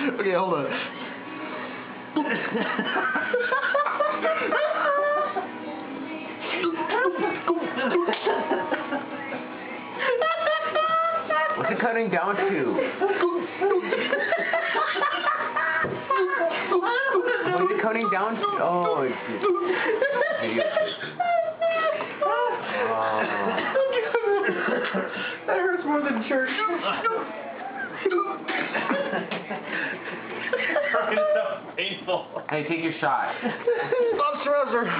Okay, hold on. What's it cutting down to? What's it cutting down to? Oh, it's video. That hurts more than church. It's so painful. Hey, take your shot. Bob Strasser.